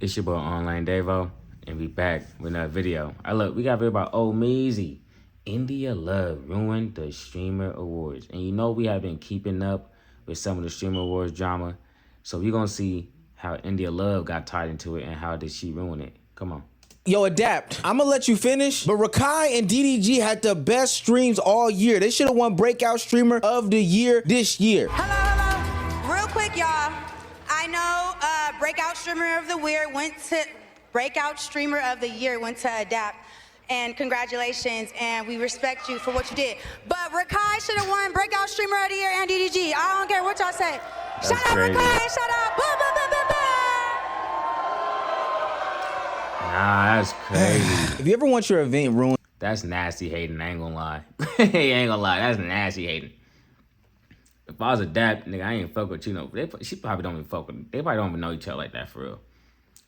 It's your boy Online Davo, and we back with another video. Look, we got a video about old Meezy. India Love ruined the Streamer Awards. And you know we have been keeping up with some of the Streamer Awards drama. So we're going to see how India Love got tied into it and how did she ruin it. Come on. Yo, Adapt, I'm gonna let you finish, but Rakai and DDG had the best streams all year. They should have won Breakout Streamer of the Year this year. Hello. Real quick, y'all. I know Breakout Streamer of the Year went to Adapt. And congratulations, and we respect you for what you did. But Rakai should have won Breakout Streamer of the Year and DDG. I don't care what y'all say. Shout out Rakai, shout out. Boom, boom, boom, boom, boom. Nah, that's crazy. If you ever want your event ruined, that's nasty hating, I ain't gonna lie. Ain't gonna lie, that's nasty hating. If I was Adapt, nigga, I ain't fuck with you. She probably don't even fuck with, they probably don't even know each other like that for real.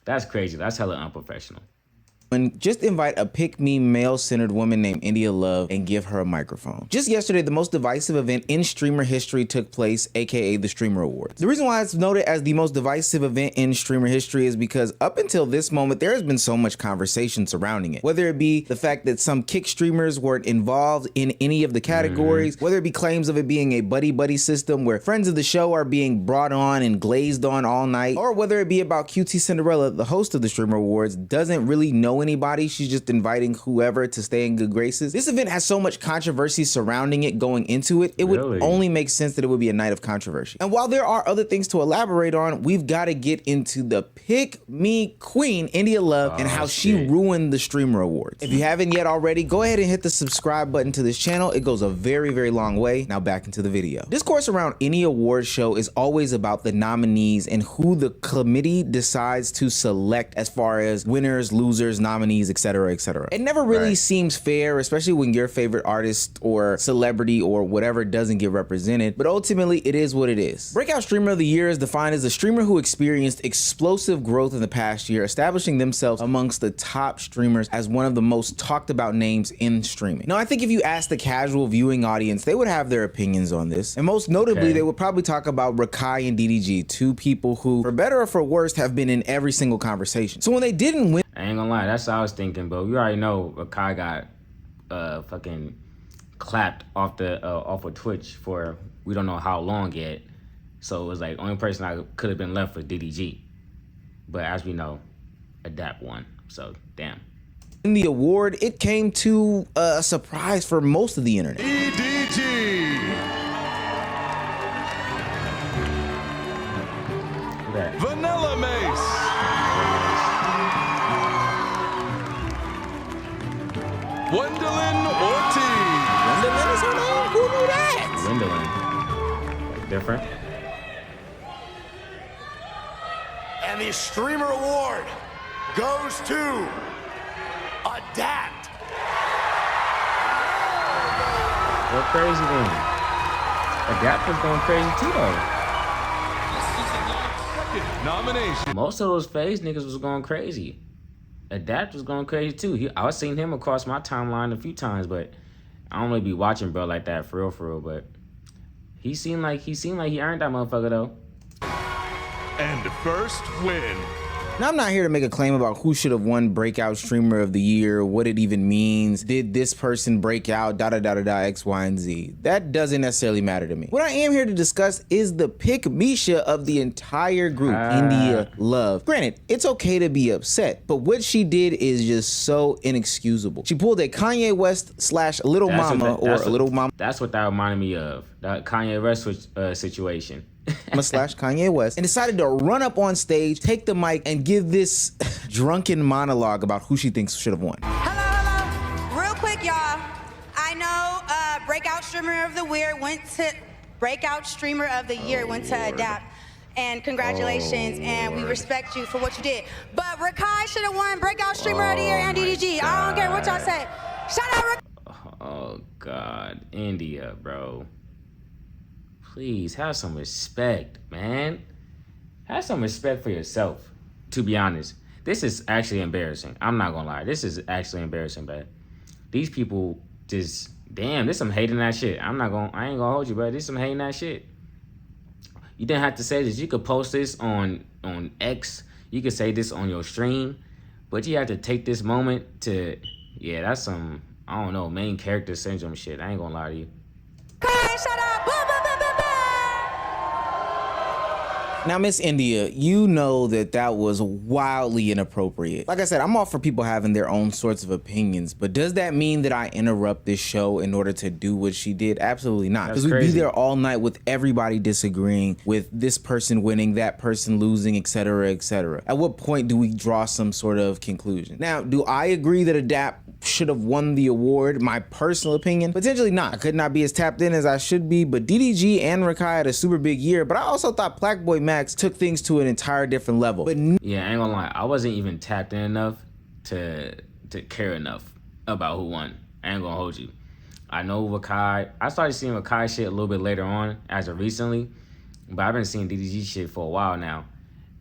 That's crazy, that's hella unprofessional. just invite a pick-me male-centered woman named India Love and give her a microphone. Just yesterday, the most divisive event in streamer history took place, aka the Streamer Awards. The reason why it's noted as the most divisive event in streamer history is because up until this moment, there has been so much conversation surrounding it. Whether it be the fact that some kick streamers weren't involved in any of the categories, whether it be claims of it being a buddy-buddy system where friends of the show are being brought on and glazed on all night, or whether it be about QT Cinderella, the host of the Streamer Awards, doesn't really know anybody, she's just inviting whoever to stay in good graces. This event has so much controversy surrounding it going into it, it would only make sense that it would be a night of controversy. And while there are other things to elaborate on, we've got to get into the pick me queen, India Love, and how she ruined the Streamer Awards. If you haven't yet already, go ahead and hit the subscribe button to this channel. It goes a very, very long way. Now back into the video. Discourse around any award show is always about the nominees and who the committee decides to select as far as winners, losers, nominees, etc., etc. It never really seems fair, especially when your favorite artist or celebrity or whatever doesn't get represented, but ultimately it is what it is. Breakout Streamer of the Year is defined as a streamer who experienced explosive growth in the past year, establishing themselves amongst the top streamers as one of the most talked about names in streaming. Now, I think if you ask the casual viewing audience, they would have their opinions on this, and most notably, they would probably talk about Rakai and DDG, two people who, for better or for worse, have been in every single conversation. So when they didn't win, I ain't gonna lie, that's what I was thinking, but you already know Rakai got fucking clapped off of Twitch for we don't know how long yet. So it was like only person I could have been left was DDG. But as we know, Adapt won. So damn. In the award, it came to a surprise for most of the internet. EDG. Vanilla Mace. Gwendolyn Ortiz. Gwendolyn is her name? Who knew that? Gwendolyn. Different. And the Streamer Award goes to Adapt. Go crazy then. Adapt was going crazy too though. Nomination. Most of those FaZe niggas was going crazy. Adapt was going crazy too. I was seeing him across my timeline a few times, but I don't really be watching bro like that for real. But he seemed like he earned that motherfucker though. And first win. Now, I'm not here to make a claim about who should have won Breakout Streamer of the Year, what it even means, did this person break out, X, Y, and Z. That doesn't necessarily matter to me. What I am here to discuss is the pick Misha of the entire group, India Love. Granted, it's okay to be upset, but what she did is just so inexcusable. She pulled a Kanye West / Little Mama or a Little Mama. That's what that reminded me of, that Kanye West situation. / Kanye West, and decided to run up on stage, take the mic, and give this drunken monologue about who she thinks should have won. Hello. Real quick, y'all. I know Breakout Streamer of the Year went to Adapt. And congratulations, and we respect you for what you did. But Rakai should have won Breakout Streamer of the Year and DDG. I don't care what y'all say. Shout out Rakai. Oh God, India, bro. Please have some respect, man. Have some respect for yourself, to be honest. This is actually embarrassing. I'm not gonna lie. This is actually embarrassing, but these people just, damn, there's some hating that shit. I ain't gonna hold you, bro. There's some hating that shit. You didn't have to say this. You could post this on X. you could say this on your stream, but you have to take this moment to, yeah, that's some, I don't know, main character syndrome shit. I ain't gonna lie to you. Shut up. Boom, boom, boom, boom, boom. Now, Miss India, you know that was wildly inappropriate. Like I said, I'm all for people having their own sorts of opinions, but does that mean that I interrupt this show in order to do what she did? Absolutely not. Because we'd be there all night with everybody disagreeing, with this person winning, that person losing, etc., etc. At what point do we draw some sort of conclusion? Now, do I agree that Adapt should have won the award? My personal opinion, potentially not. I could not be as tapped in as I should be, but DDG and Rakai had a super big year, but I also thought Blackboy Max took things to an entire different level. But yeah, I ain't gonna lie, I wasn't even tapped in enough to care enough about who won. I ain't gonna hold you. I know Rakai, I started seeing Rakai shit a little bit later on as of recently, but I've been seeing DDG shit for a while now,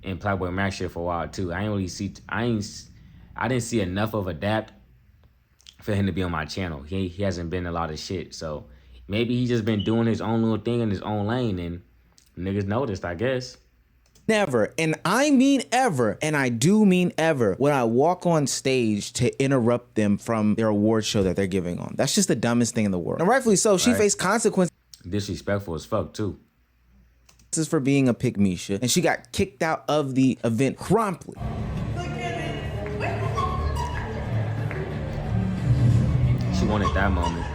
and Blackboy Max shit for a while too. I didn't see enough of Adapt for him to be on my channel. He hasn't been a lot of shit, so maybe he just been doing his own little thing in his own lane, and niggas noticed, I guess. Never, and I mean ever, and I do mean ever, when I walk on stage to interrupt them from their award show that they're giving on. That's just the dumbest thing in the world. And rightfully so, she faced consequences. Disrespectful as fuck too. This is for being a pick-misha, and she got kicked out of the event promptly. She wanted that moment.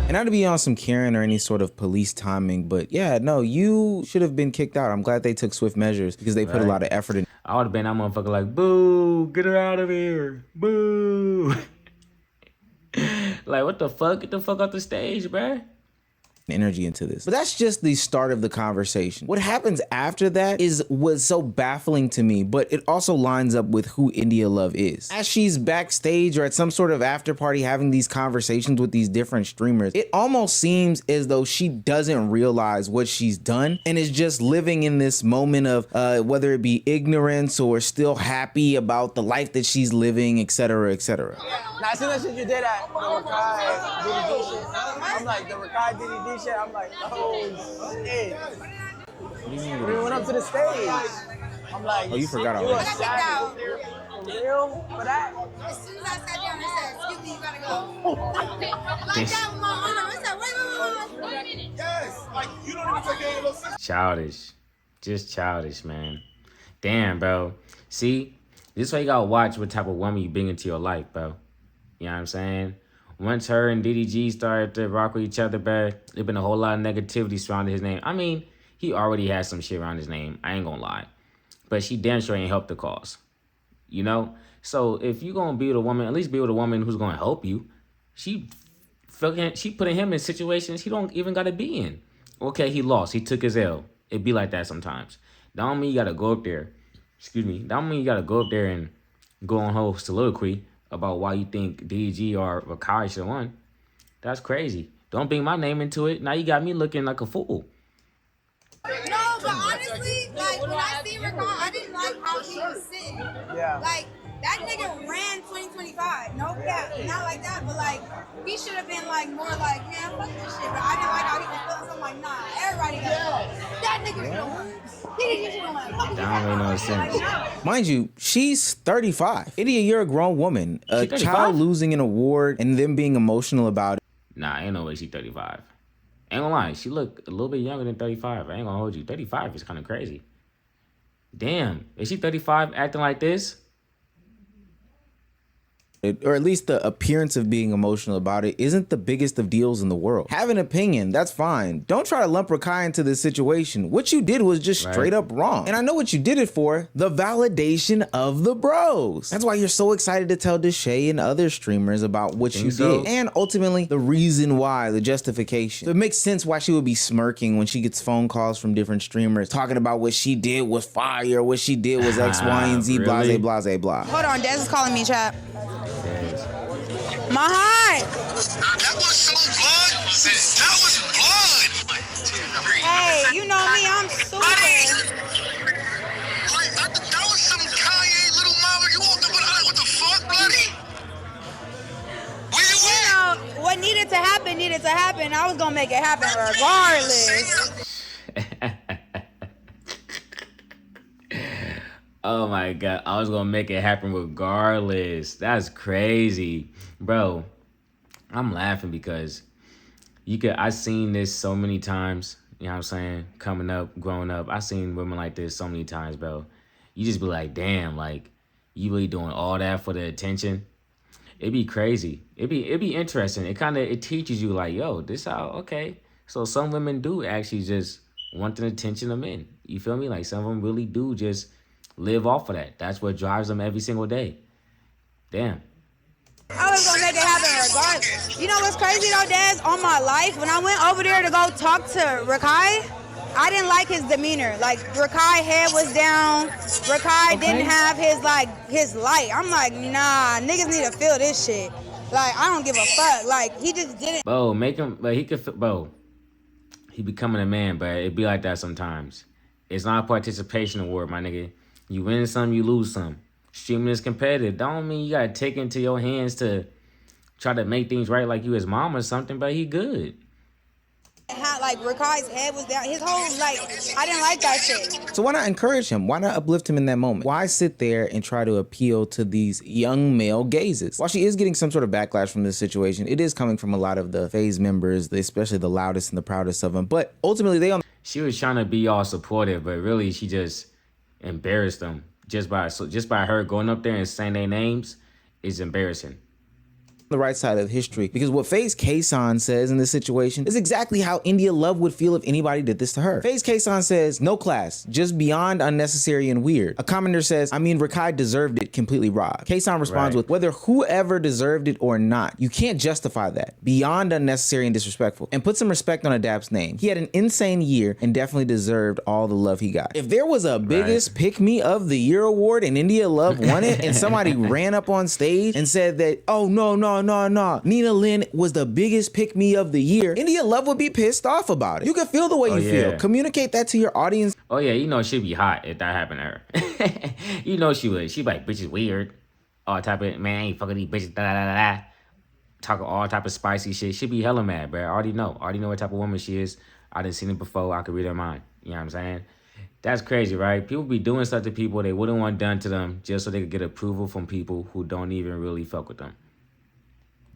And not to be on some Karen or any sort of police timing, but yeah, no, you should have been kicked out. I'm glad they took swift measures because they put a lot of effort in. I would have been that motherfucker like, boo, get her out of here, boo. Like, what the fuck? Get the fuck off the stage, bruh. Energy into this. But that's just the start of the conversation. What happens after that was so baffling to me, but it also lines up with who India Love is. As she's backstage or at some sort of after party having these conversations with these different streamers, it almost seems as though she doesn't realize what she's done and is just living in this moment of whether it be ignorance or still happy about the life that she's living, etc., etc. Now, I seen that shit you did at the Rakai DDG shit. I'm like, the Rakai DDG shit, I'm like, oh shit. We went up to the stage. I'm like, oh, you forgot you already. For real? For that? As soon as I sat down, I said, excuse me, you gotta go. Like that with my arm. I said, wait. Yes, like you don't even take any of those. Childish. Just childish, man. Damn, bro. See, this is why you gotta watch what type of woman you bring into your life, bro. You know what I'm saying? Once her and DDG started to rock with each other, bro, there's been a whole lot of negativity surrounding his name. I mean, he already has some shit around his name. I ain't gonna lie. But she damn sure ain't helped the cause. You know? So if you gonna be with a woman, at least be with a woman who's gonna help you. She putting him in situations he don't even gotta be in. Okay, he lost. He took his L. It be like that sometimes. That don't mean you gotta go up there. Excuse me. That don't mean you gotta go up there and go on whole soliloquy about why you think DG or Rakai should have won. That's crazy. Don't bring my name into it. Now you got me looking like a fool. No, but honestly, like, when I see Rakai, I didn't like how he was sitting. Yeah. Like, that nigga ran 2025. No cap, not like that, but like, he should have been like more like, man, fuck this shit. But I didn't like how he was feeling, so I'm like, nah, everybody got to that nigga should have won. He should have won. That don't make no sense. Mind you, she's 35. Idiot, you're a grown woman. A 35? child losing an award and them being emotional about it. Nah, ain't no way she 35. Ain't gonna lie, she look a little bit younger than 35. I ain't gonna hold you. 35 is kind of crazy. Damn, is she 35 acting like this? Or at least the appearance of being emotional about it isn't the biggest of deals in the world. Have an opinion, that's fine. Don't try to lump Rakai into this situation. What you did was just straight up wrong. And I know what you did it for, the validation of the bros. That's why you're so excited to tell Deshae and other streamers about what you did. And ultimately, the reason why, the justification. So it makes sense why she would be smirking when she gets phone calls from different streamers talking about what she did was fire, what she did was X, Y, and Z, really? blase, blase, blah. Hold on, Des is calling me, chat. My heart. That was so blood. That was blood. Hey, you know me, I'm super. That was some Kanye little mama. You walked up with what the fuck, buddy? Where you at? You know, what needed to happen. I was gonna make it happen regardless. Oh my God. I was gonna make it happen regardless. That's crazy. Bro, I'm laughing because I seen this so many times, you know what I'm saying? Coming up, growing up. I seen women like this so many times, bro. You just be like, damn, like, you really doing all that for the attention? It'd be crazy. It'd be interesting. It teaches you like, yo, this how okay. So some women do actually just want the attention of men. You feel me? Like some of them really do just live off of that. That's what drives them every single day. Damn. I was gonna make it happen regardless. You know what's crazy though, Dez? On my life, when I went over there to go talk to Rakai, I didn't like his demeanor. Like Rakai head was down. Rakai didn't have his light. I'm like, nah, niggas need to feel this shit. Like I don't give a fuck. Like he just didn't. Bro, make him, but he could, bro, he becoming a man, but it be like that sometimes. It's not a participation award, my nigga. You win some, you lose some. Streaming is competitive. Don't mean you gotta take it into your hands to try to make things right like you his mom or something, but he good. Like Rakai's head was down. His whole I didn't like that shit. So why not encourage him? Why not uplift him in that moment? Why sit there and try to appeal to these young male gazes? While she is getting some sort of backlash from this situation, it is coming from a lot of the FaZe members, especially the loudest and the proudest of them. But ultimately, She was trying to be all supportive, but really she just embarrassed them just by her going up there and saying their names is embarrassing. the right side of history, because what FaZe Kason says in this situation is exactly how India Love would feel if anybody did this to her. FaZe Kason says, no class, just beyond unnecessary and weird. A commenter says, I mean, Rakai deserved it, completely raw. Kason responds with, whether whoever deserved it or not, you can't justify that. Beyond unnecessary and disrespectful. And put some respect on Adapt's name. He had an insane year and definitely deserved all the love he got. If there was a biggest pick me of the year award and India Love won it and somebody ran up on stage and said that, oh, no, Nina Lynn was the biggest pick me of the year, India Love would be pissed off about it. You can feel the way you feel. Communicate that to your audience. Oh yeah, you know she'd be hot if that happened to her. You know she would. She'd be like, bitch is weird. All type of, man, I ain't fucking these bitches, da da da da. Talking all type of spicy shit. She'd be hella mad, bro. I already know what type of woman she is. I done seen it before. I could read her mind. You know what I'm saying? That's crazy, right? People be doing stuff to people they wouldn't want done to them just so they could get approval from people who don't even really fuck with them.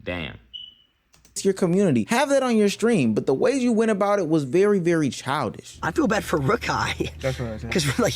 Damn. It's your community. Have that on your stream, but the ways you went about it was very, very childish. I feel bad for Rakai. That's what I said. Because like,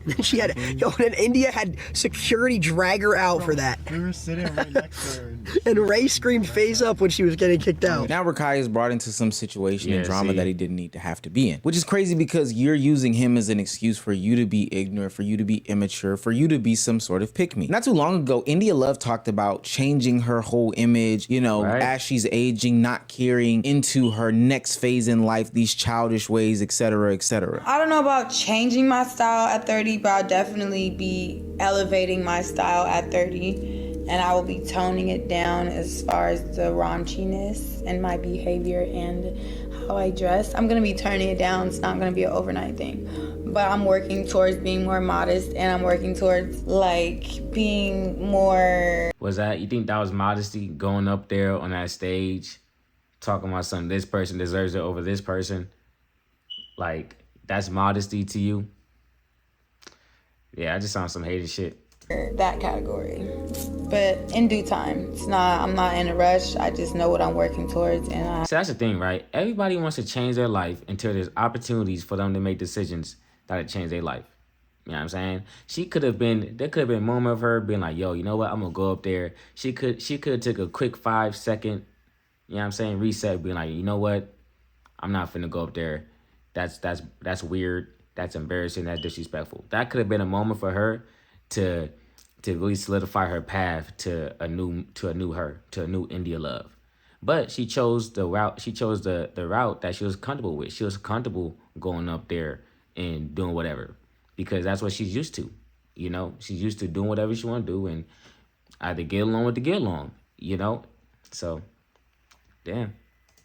then she had, and India had security drag her out for that. We were sitting right next to her. And Ray screamed face up when she was getting kicked out. Now Rakai is brought into some situation and drama that he didn't need to have to be in. Which is crazy because you're using him as an excuse for you to be ignorant, for you to be immature, for you to be some sort of pick-me. Not too long ago, India Love talked about changing her whole image, you know, as she's aging, not carrying into her next phase in life, these childish ways, etc., etc. I don't know about changing my style at 30, but I'll definitely be elevating my style at 30. And I will be toning it down as far as the raunchiness and my behavior and how I dress. I'm gonna be turning it down. It's not gonna be an overnight thing. But I'm working towards being more modest, and I'm working towards like being more... Was that, you think that was modesty, going up there on that stage, talking about something, this person deserves it over this person? Like, that's modesty to you? Yeah, I just sound some hated shit. That category, but in due time. I'm not in a rush. I just know what I'm working towards, and So that's the thing, right? Everybody wants to change their life until there's opportunities for them to make decisions that change their life. You know what I'm saying? There could have been a moment of her being like, yo, you know what? I'm gonna go up there. She could have took a quick 5-second, you know what I'm saying, reset, being like, you know what? I'm not finna go up there. That's weird. That's embarrassing. That's disrespectful. That could have been a moment for her to really solidify her path to a new India Love. But she chose the route. She chose the route that she was comfortable with. She was comfortable going up there and doing whatever, because that's what she's used to. You know, she's used to doing whatever she want to do and either get along with the get along. You know, so damn.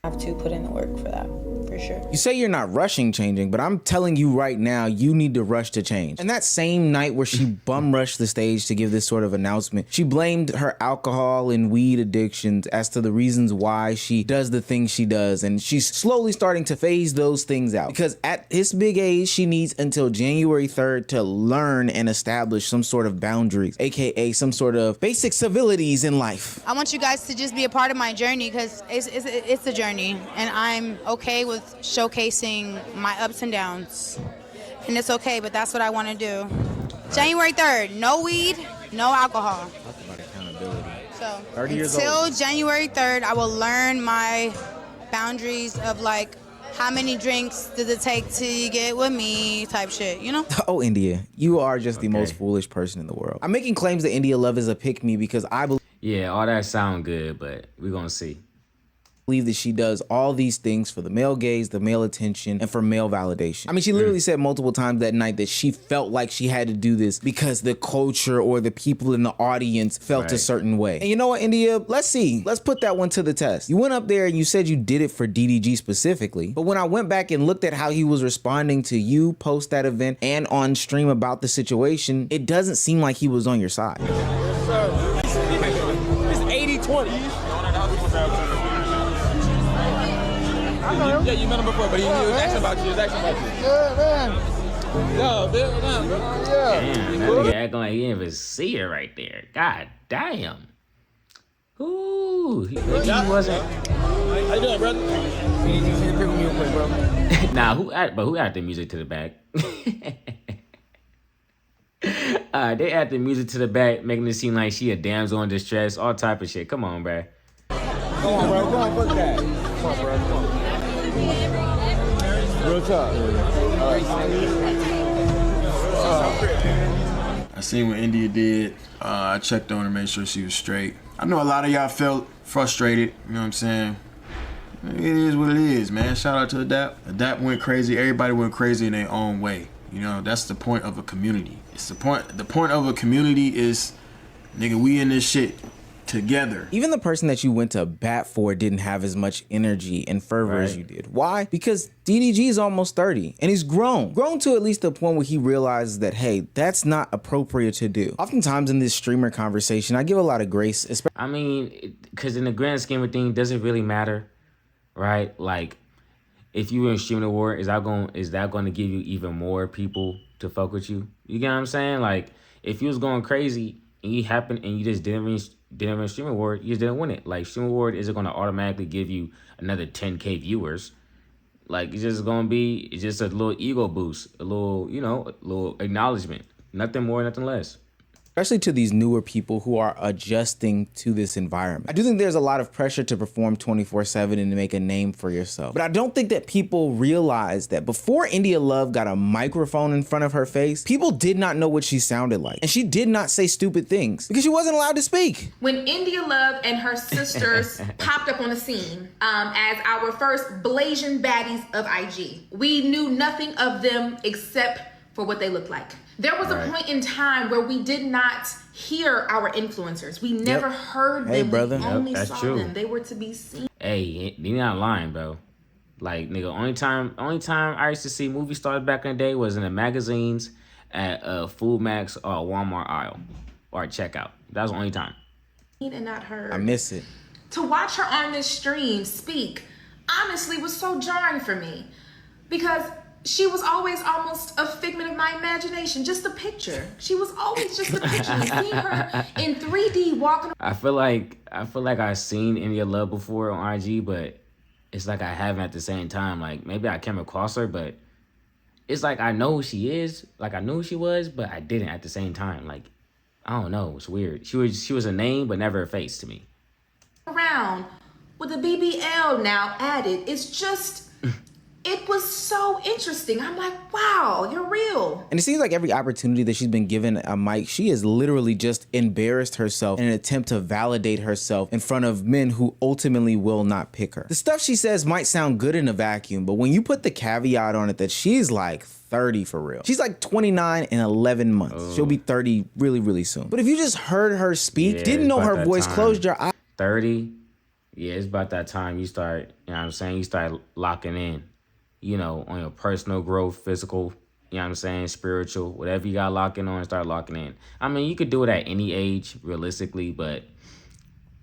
have to put in the work for that, for sure. You say you're not rushing changing, but I'm telling you right now, you need to rush to change. And that same night where she bum rushed the stage to give this sort of announcement, she blamed her alcohol and weed addictions as to the reasons why she does the things she does. And she's slowly starting to phase those things out because at this big age, she needs until January 3rd to learn and establish some sort of boundaries, AKA some sort of basic civilities in life. I want you guys to just be a part of my journey because it's a journey, and I'm okay with showcasing my ups and downs. And it's okay, but that's what I want to do. January 3rd, no weed, no alcohol. Talk about accountability. So 30 years until old. January 3rd, I will learn my boundaries of like how many drinks does it take to get with me type shit, you know? Oh, India, you are just the most foolish person in the world. I'm making claims that India Love is a pick-me because I believe Yeah, all that sound good, but we're gonna see. that she does all these things for the male gaze, the male attention, and for male validation. I mean, she literally said multiple times that night that she felt like she had to do this because the culture or the people in the audience felt a certain way. And you know what, India? Let's see. Let's put that one to the test. You went up there and you said you did it for DDG specifically, but when I went back and looked at how he was responding to you post that event and on stream about the situation, it doesn't seem like he was on your side. It's 80-20. Yeah, you met him before, but he was asking about you. Yeah, man. No, Bill, no, bro. Yeah. Damn, that nigga acting like he didn't even see her right there. God damn. Ooh, he wasn't. How you doing, brother? You need to pick me real quick, bro. Nah, who added the music to the back? They add the music to the back, making it seem like she a damsel in distress, all type of shit. Come on, bruh. Come on, bro. Come on, fuck that. Come on, bro. Come on. Real talk. All right. I seen what India did. I checked on her, made sure she was straight. I know a lot of y'all felt frustrated, you know what I'm saying? It is what it is, man. Shout out to Adapt. Adapt went crazy. Everybody went crazy in their own way. You know, that's the point of a community. It's the point of a community is, nigga, we in this shit together. Even the person that you went to bat for didn't have as much energy and fervor as you did. Why? Because DDG is almost 30 and he's grown to at least the point where he realizes that, hey, that's not appropriate to do. Oftentimes in this streamer conversation, I give a lot of grace. I mean, because in the grand scheme of things, does it really matter, right? Like, if you were in streaming award, is that going to give you even more people to fuck with you? You get what I'm saying? Like, if you was going crazy and you just didn't win stream award, you just didn't win it. Like, stream award isn't going to automatically give you another 10K viewers. Like, it's just a little ego boost, a little acknowledgement. Nothing more, nothing less. Especially to these newer people who are adjusting to this environment. I do think there's a lot of pressure to perform 24/7 and to make a name for yourself. But I don't think that people realize that before India Love got a microphone in front of her face, people did not know what she sounded like. And she did not say stupid things because she wasn't allowed to speak. When India Love and her sisters popped up on the scene as our first blazing baddies of IG, we knew nothing of them except for what they looked like. There was a point in time where we did not hear our influencers. We never heard them. Hey, brother. We only that's saw true. them. They were to be seen. Hey, you're not lying, bro. Like, nigga, only time I used to see movie stars back in the day was in the magazines at Food Max or Walmart aisle or checkout. That was the only time. And not heard. I miss it. To watch her on this stream speak, honestly, was so jarring for me because she was always almost a figment of my imagination, just a picture. She was always just a picture. Seeing her in 3D walking. I feel like I've seen India Love before on IG, but it's like I haven't at the same time. Like, maybe I came across her, but it's like I know who she is. Like, I knew who she was, but I didn't at the same time. Like, I don't know. It's weird. She was a name, but never a face to me. Around with the BBL now added. It's just... It was so interesting. I'm like, wow, you're real. And it seems like every opportunity that she's been given a mic, she has literally just embarrassed herself in an attempt to validate herself in front of men who ultimately will not pick her. The stuff she says might sound good in a vacuum, but when you put the caveat on it that she's like 30 for real. She's like 29 in 11 months. Oh. She'll be 30 really, really soon. But if you just heard her speak, didn't know her voice, closed your eyes. 30? Yeah, it's about that time you start, you know what I'm saying? You start locking in, you know, on your personal growth, physical, you know what I'm saying, spiritual, whatever you got locking on, start locking in. I mean, you could do it at any age, realistically, but,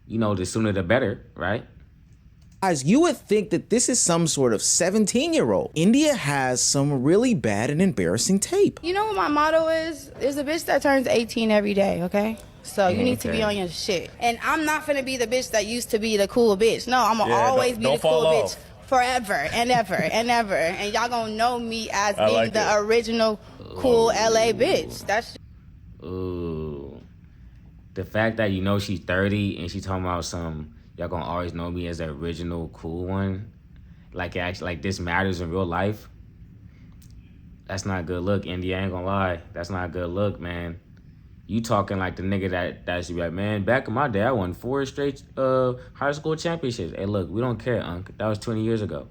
you know, the sooner the better, right? Guys, you would think that this is some sort of 17-year-old. India has some really bad and embarrassing tape. You know what my motto is? There's a bitch that turns 18 every day, okay? So you need to be on your shit. And I'm not finna be the bitch that used to be the cool bitch. No, I'm gonna always be the cool bitch forever and ever and ever. And y'all gonna know me as being the original cool LA bitch. That's Ooh. The fact that you know she's 30 and she talking about some, y'all gonna always know me as the original cool one. Like actually, like this matters in real life. That's not a good look, India. I ain't gonna lie. That's not a good look, man. You talking like the nigga that should be like, man, back in my day, I won 4 straight high school championships. Hey, look, we don't care, Unc. That was 20 years ago.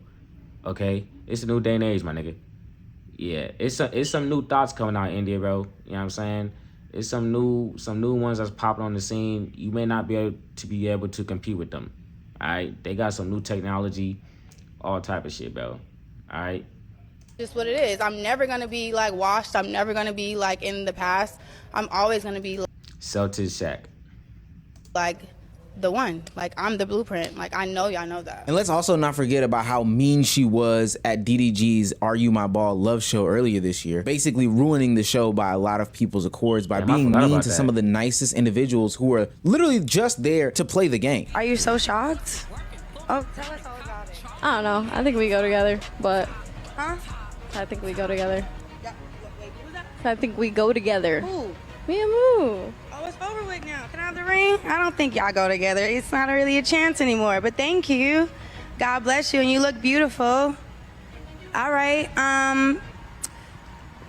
Okay? It's a new day and age, my nigga. Yeah, it's some new thoughts coming out in India, bro. You know what I'm saying? It's some new ones that's popping on the scene. You may not be able to compete with them. All right? They got some new technology, all type of shit, bro. All right? just what it is. I'm never gonna be like washed. I'm never gonna be like in the past. I'm always gonna be Celtics Shaq. like the one. Like I'm the blueprint. Like I know y'all know that. And let's also not forget about how mean she was at DDG's Are You My Ball love show earlier this year, basically ruining the show by a lot of people's accords by being mean to some of the nicest individuals who are literally just there to play the game. Are you so shocked? Oh, tell us all about it. I don't know. I think we go together, but Huh? I think we go together. Yeah, wait, who was that? I think we go together. Who? Me and Moo. Oh, it's over with now. Can I have the ring? I don't think y'all go together. It's not really a chance anymore. But thank you. God bless you, and you look beautiful. All right.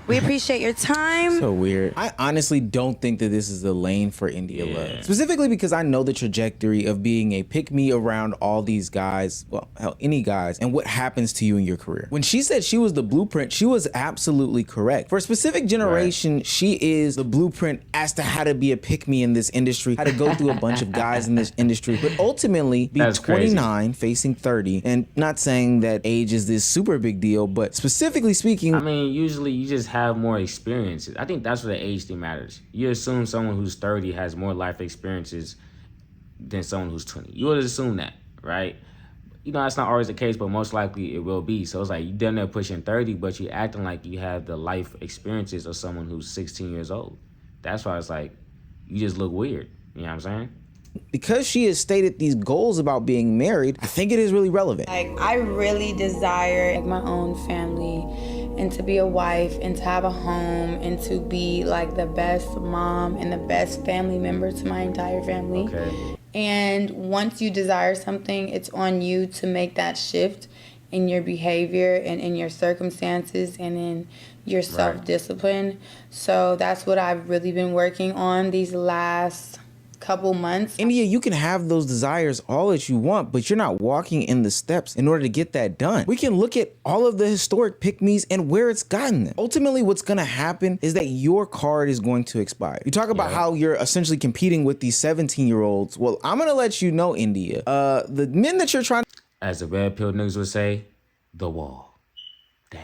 We appreciate your time. So weird. I honestly don't think that this is the lane for India Love. Specifically because I know the trajectory of being a pick-me around all these guys, well, hell, any guys, and what happens to you in your career. When she said she was the blueprint, she was absolutely correct. For a specific generation, she is the blueprint as to how to be a pick-me in this industry, how to go through a bunch of guys in this industry, but ultimately be 29, facing 30, and not saying that age is this super big deal, but specifically speaking, I mean, usually you just have more experiences. I think that's where the age thing matters. You assume someone who's 30 has more life experiences than someone who's 20. You would assume that, right? You know, that's not always the case, but most likely it will be. So it's like you done there pushing 30, but you acting like you have the life experiences of someone who's 16 years old. That's why it's like, you just look weird. You know what I'm saying? Because she has stated these goals about being married, I think it is really relevant. Like I really desire like my own family and to be a wife and to have a home and to be like the best mom and the best family member to my entire family. Okay. And once you desire something, it's on you to make that shift in your behavior and in your circumstances and in your self-discipline. So that's what I've really been working on these last couple months. India, you can have those desires all that you want, but you're not walking in the steps in order to get that done. We can look at all of the historic pick-me's and where it's gotten them. Ultimately, what's gonna happen is that your card is going to expire. You talk about how you're essentially competing with these 17-year-olds. Well, I'm gonna let you know, India, the men that you're trying, as the red pill niggas would say, the wall. Damn.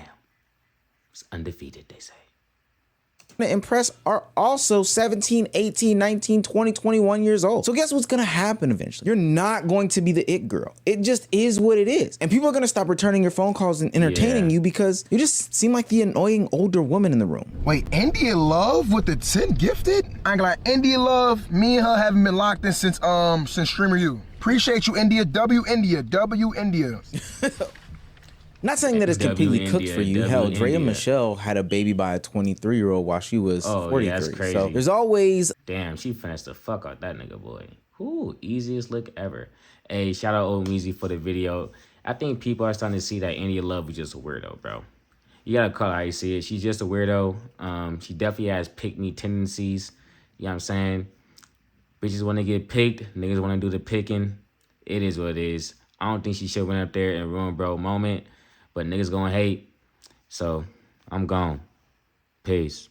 It's undefeated, they say. to impress are also 17, 18, 19, 20, 21 years old. So guess what's gonna happen eventually? You're not going to be the it girl. It just is what it is. And people are gonna stop returning your phone calls and entertaining you because you just seem like the annoying older woman in the room. Wait, India Love with the 10 gifted? I ain't gonna lie, India Love, me and her haven't been locked in since Streamer U. Appreciate you, India. W India. W India. Not saying that it's completely W cooked India, for you. W Hell, Drea India. Michelle had a baby by a 23-year-old while she was 43. Yeah, that's crazy. So there's always... Damn, she finessed the fuck out that nigga, boy. Ooh, easiest look ever. Hey, shout out Old Meezy for the video. I think people are starting to see that India Love is just a weirdo, bro. You gotta call it how you see it. She's just a weirdo. She definitely has pick-me tendencies. You know what I'm saying? Bitches want to get picked. Niggas want to do the picking. It is what it is. I don't think she should have went up there and ruined bro moment. But niggas gonna hate. So, I'm gone. Peace.